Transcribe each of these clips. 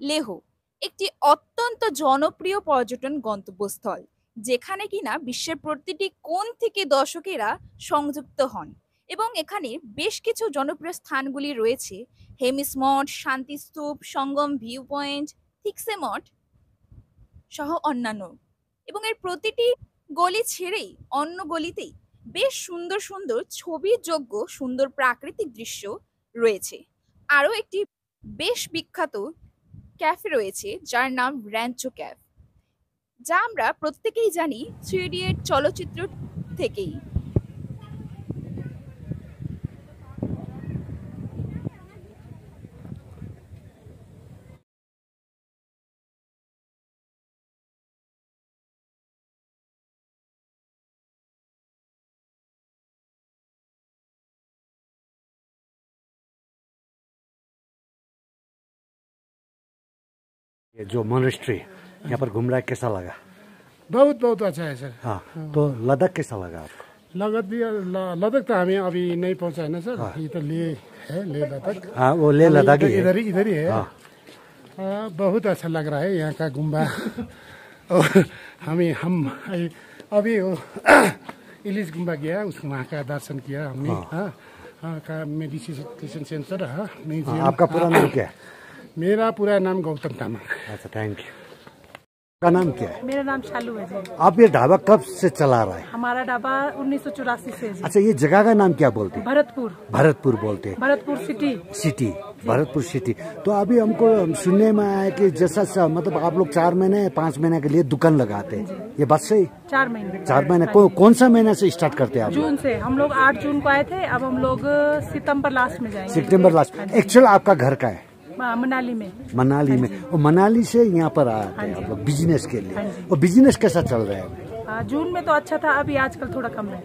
লেহ একটি অত্যন্ত জনপ্রিয় পর্যটন গন্তব্যস্থল, যেখানে কিনা বিশ্বের প্রতিটি কোণ থেকে দর্শকেরা সংযুক্ত হন। এবং এখানে বেশ কিছু জনপ্রিয় স্থানগুলি রয়েছে: হেমিস মঠ, শান্তিস্তূপ, সঙ্গম ভিউ পয়েন্ট, থিকসে মঠ সহ অন্যান্য। এবং এর প্রতিটি গলি ছেড়েই অন্য গলিতেই বেশ সুন্দর সুন্দর ছবির যোগ্য সুন্দর প্রাকৃতিক দৃশ্য রয়েছে। আরও একটি বেশ বিখ্যাত ক্যাফে রয়েছে যার নাম র্যাঞ্চো ক্যাফ, যা আমরা প্রত্যেকেই জানি থ্রি ইডিয়েট চলচ্চিত্র থেকেই। ये जो मोनेस्ट्री यहाँ पर घूम रहा है कैसा लगा? बहुत बहुत अच्छा है सर। हाँ, तो लद्दाख कैसा लगा आपको? लद्दाख तो हमें अभी नहीं पहुंचा है ना सर। ये तो ले है, ले लद्दाख। हाँ, वो ले लद्दाख ही है। इधर ही है। हाँ। बहुत अच्छा लग रहा है यहाँ का गुम्बा। और हम अभी इलिस गुम्बा गया, उस वहाँ का दर्शन किया हमने। हाँ का मेडिटेशन सेंटर। हाँ, आपका पूरा नाम क्या है? मेरा पूरा नाम गौतम तामाङ। अच्छा, थैंक यू। का नाम क्या है? मेरा नाम शालू है जी। आप ये ढाबा कब से चला रहा है? हमारा ढाबा 1984 से जी। अच्छा, ये जगह का नाम क्या बोलते हैं? भरतपुर। भरतपुर बोलते हैं। भरतपुर सिटी। भरतपुर सिटी। तो अभी हमको सुनने में आया कि जैसा मतलब आप लोग 4 महीने 5 महीने के लिए दुकान लगाते हैं, ये बात सही? 4 महीने। 4 महीने। कौन सा महीने से स्टार्ट करते हैं आप? जून से। हम लोग 8 जून को आए थे, अब हम लोग सितंबर लास्ट में जाएंगे। सितंबर लास्ट। एक्चुअल आपका घर का है? मनाली में। मनाली में। और मनाली से यहाँ पर आते हैं आप लोग बिजनेस के लिए। और बिजनेस कैसा चल रहा है? जून में तो अच्छा था, अभी आजकल थोड़ा कम है।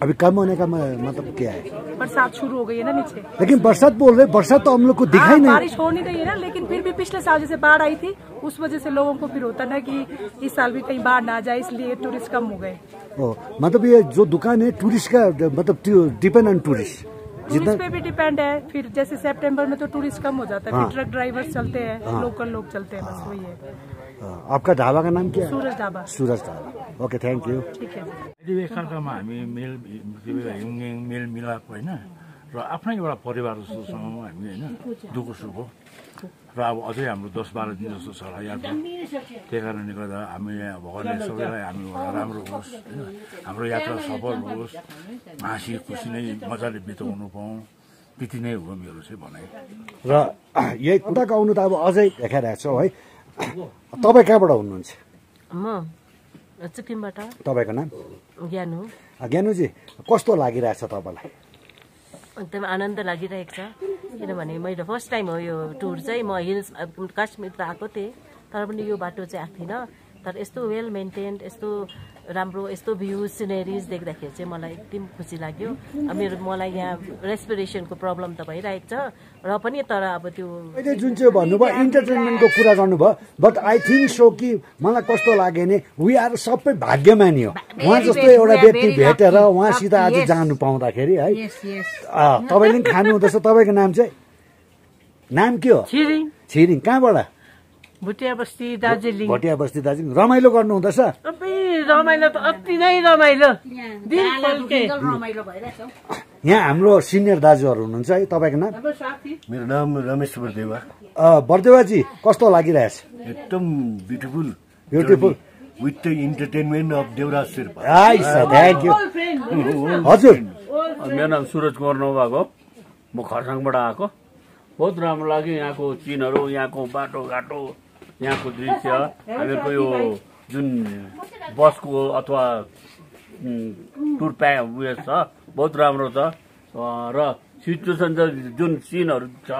अभी कम होने का मतलब क्या है? बरसात शुरू हो गई है ना नीचे। लेकिन बरसात बोल रहे, बरसात तो हम लोग को दिखाई नहीं। बारिश हो नहीं रही है ना, लेकिन फिर भी पिछले साल जैसे बाढ़ आई थी, उस वजह से लोगों को फिर होता ना कि इस साल भी कहीं बाढ़ ना जाए, इसलिए टूरिस्ट कम हो गए। मतलब ये जो दुकान है टूरिस्ट का, मतलब डिपेंड ऑन टूरिस्ट पे भी डिपेंड है। फिर जैसे सितंबर में तो टूरिस्ट कम हो जाता है। फिर ट्रक ड्राइवर्स चलते हैं, लोकल लोग चलते हैं, बस वही है। आपका ढाबा का नाम क्या है? Suraj dhaba. Suraj dhaba. Okay, thank you. ठीक है। एकअर्कामा हामी मेल मिलाप होइन र आफ्नै एउटा परिवार जस्तोसँग हामी होइन दुःख सुख हो। र अब अझै हाम्रो 10-12 दिन जस्तो छ यात्रा। त्यही कारणले गर्दा हामी भगवान्ले सबैलाई हामी राम्रो होस् होइन, हाम्रो यात्रा सफल होस्, हाँसी खुसी नै मजाले बिताउनु पाऊँ, त्यति नै हो मेरो चाहिँ भनाइ। र यही कुदाको आउनु त अब अझै देखाइरहेको छ है। तपाईँ कहाँबाट हुनुहुन्छ? म सिक्किमबाट। तपाईँको नाम? ज्ञानु। ज्ञानुजी, कस्तो लागिरहेछ तपाईँलाई? एकदम आनन्द लागिरहेको छ, किनभने मैले फर्स्ट टाइम हो यो टुर चाहिँ। म हिल्स काश्मीर त आएको थिएँ, तर पनि यो बाटो चाहिँ आएको थिइनँ। तर यस्तो वेल मेन्टेन्ड, यस्तो राम्रो, यस्तो भ्यू सिनेरिज देख्दाखेरि चाहिँ मलाई एकदम खुसी लाग्यो। मलाई यहाँ रेस्पिरेसनको प्रब्लम त भइरहेको छ र पनि, तर अब त्यो जुन चाहिँ भन्नुभयो इन्टरटेनमेन्टको कुरा गर्नुभयो, बट आई थिङ्क सो कि मलाई कस्तो लाग्यो भने वी आर सबै भाग्यमानी हो उहाँ जस्तो एउटा व्यक्ति भेटेर उहाँसित आज जानु पाउँदाखेरि है। तपाईँले पनि खानु हुँदैछ। तपाईँको नाम चाहिँ? नाम के हो? छिरिङ। कहाँबाट? भुटिया बस्ती दार्जिलिङ। भुटिया बस्ती दार्जिलिङ। रमाइलो गर्नु हुँदैछ? रमाइलो त अति नै रमाइलो। यहाँ हाम्रो सिनियर दाजुहरू हुनुहुन्छ है। तपाईँको नाम? मेरो नाम रमेश बर्देवा। बर्देवाजी, कस्तो लागिरहेछ? एकदम beautiful with the entertainment of Devraj Sherpa. Thank you. हजुर, मेरो नाम सुरज कुमार नौबाको, म खरसाङबाट आएको। बहुत राम्रो लाग्यो यहाँको चिनहरू, यहाँको बाटोघाटो, यहाँको दृश्य, हामीहरूको यो जुन बसको अथवा टुर उयो छ बहुत राम्रो छ। र सिचुएसन जुन सिनहरू छ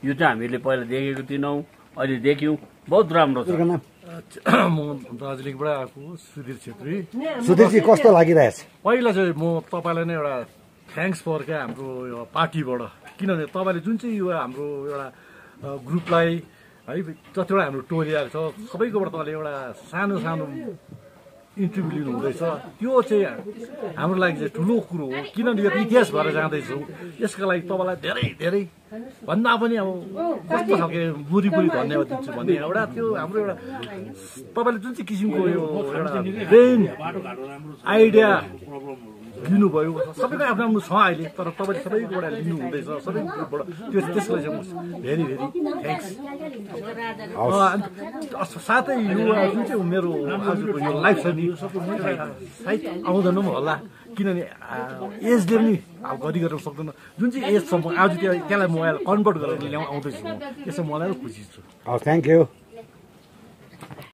यो चाहिँ हामीले पहिला देखेको थिएनौँ, अहिले देख्यौँ, बहुत राम्रो छ। म दार्जिलिङबाट आएको सुधीर छेत्री। सुधीरजी, कस्तो लागिरहेछ? पहिला चाहिँ म तपाईँलाई नै एउटा थ्याङ्क्स फर क्या हाम्रो यो पार्टीबाट, किनभने तपाईँले जुन चाहिँ यो हाम्रो एउटा ग्रुपलाई है, जतिवटा हाम्रो टोली आएको छ सबैकोबाट तपाईँले एउटा सानो सानो इन्टरभ्यू लिनु हुँदैछ त्यो चाहिँ हाम्रो लागि चाहिँ ठुलो कुरो हो किनभने यो इतिहास भएर जाँदैछौँ यसका लागि तपाईँलाई धेरै धेरै भन्दा पनि अब कस्तो खालको बुरी धन्यवाद दिन्छु भने एउटा त्यो हाम्रो एउटा तपाईँले जुन चाहिँ किसिमको यो एउटा ब्रेन आइडिया लिनुभयो सबैको आफ्नो आफ्नो छ अहिले तर तपाईँले सबैकोबाट लिनु हुँदैछ सबै ग्रुपबाट त्यो त्यसलाई चाहिँ म भेरी भेरी थ्याङ्क्स साथै यो जुन चाहिँ मेरो आजको यो लाइफ छ नि सायद आउँदैन पनि होला किनभने एजले पनि अब घरि गर्न सक्दैन जुन चाहिँ एज छ म आज त्यसलाई मोबाइल कन्भर्ट गरेर ल्याउँ आउँदैछु म त्यसमा मलाई खुसी छु थ्याङ्क यू